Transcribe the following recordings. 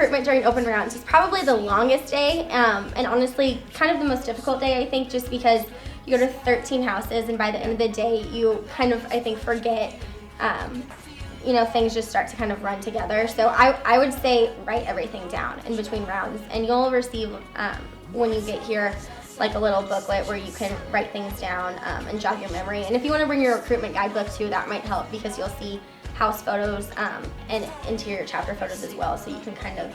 recruitment during open rounds is probably the longest day, and honestly, kind of the most difficult day, I think, just because you go to 13 houses, and by the end of the day, you kind of, I think, forget, things just start to kind of run together. So I would say write everything down in between rounds, and you'll receive, when you get here, like a little booklet where you can write things down and jog your memory. And if you want to bring your recruitment guidebook too, that might help, because you'll see house photos and interior chapter photos as well, so you can kind of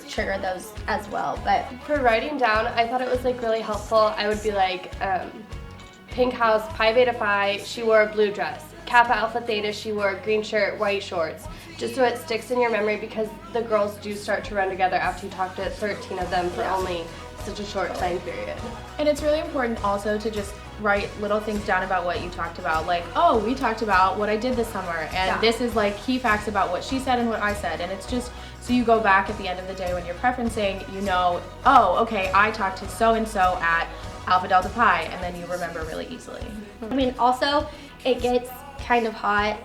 trigger those as well. But for writing down, I thought it was like really helpful. I would be like, Pink House, Pi Beta Phi, she wore a blue dress. Kappa Alpha Theta, she wore a green shirt, white shorts. Just so it sticks in your memory, because the girls do start to run together after you talk to 13 of them for only such a short time period. And it's really important also to just write little things down about what you talked about. Like, oh, we talked about what I did this summer, and this is like key facts about what she said and what I said. And it's just so you go back at the end of the day when you're preferencing, oh, okay, I talked to so-and-so at Alpha Delta Pi, and then you remember really easily. I mean, also, it gets kind of hot,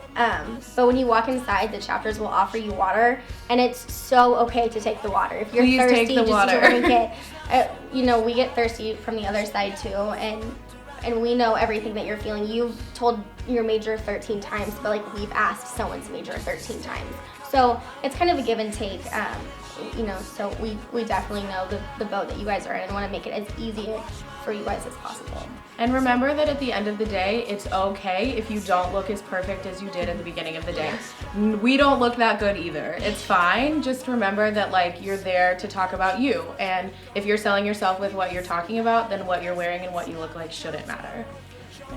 but when you walk inside, the chapters will offer you water, and it's so okay to take the water. If you're thirsty, just drink it. We get thirsty from the other side too, and we know everything that you're feeling. You've told your major 13 times, but like we've asked someone's major 13 times. So it's kind of a give and take, so we definitely know the boat that you guys are in and want to make it as easy for you guys as possible. And remember that at the end of the day, it's okay if you don't look as perfect as you did at the beginning of the day. We don't look that good either. It's fine. Just remember that like you're there to talk about you. And if you're selling yourself with what you're talking about, then what you're wearing and what you look like shouldn't matter.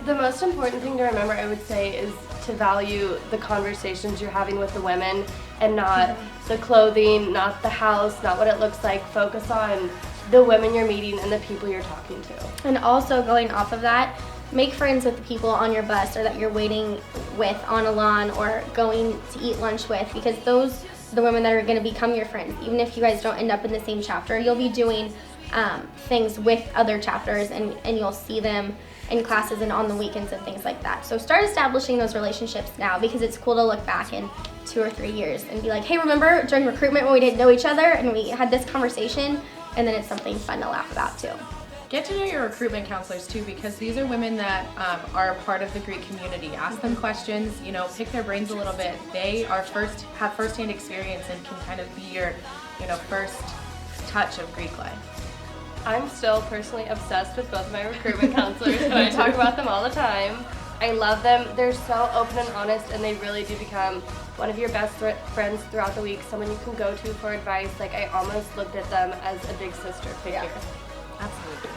The most important thing to remember, I would say, is to value the conversations you're having with the women, and not the clothing, not the house, not what it looks like. Focus on the women you're meeting and the people you're talking to. And also, going off of that, make friends with the people on your bus or that you're waiting with on a lawn or going to eat lunch with, because those are the women that are going to become your friends. Even if you guys don't end up in the same chapter, you'll be doing things with other chapters, and you'll see them in classes and on the weekends and things like that. So start establishing those relationships now, because it's cool to look back in 2 or 3 years and be like, hey, remember during recruitment when we didn't know each other and we had this conversation? And then it's something fun to laugh about too. Get to know your recruitment counselors too, because these are women that are a part of the Greek community. Ask them questions, pick their brains a little bit. They have firsthand experience and can kind of be your, first touch of Greek life. I'm still personally obsessed with both my recruitment counselors, and I talk about them all the time. I love them. They're so open and honest, and they really do become one of your best friends throughout the week, someone you can go to for advice. Like, I almost looked at them as a big sister figure. Absolutely.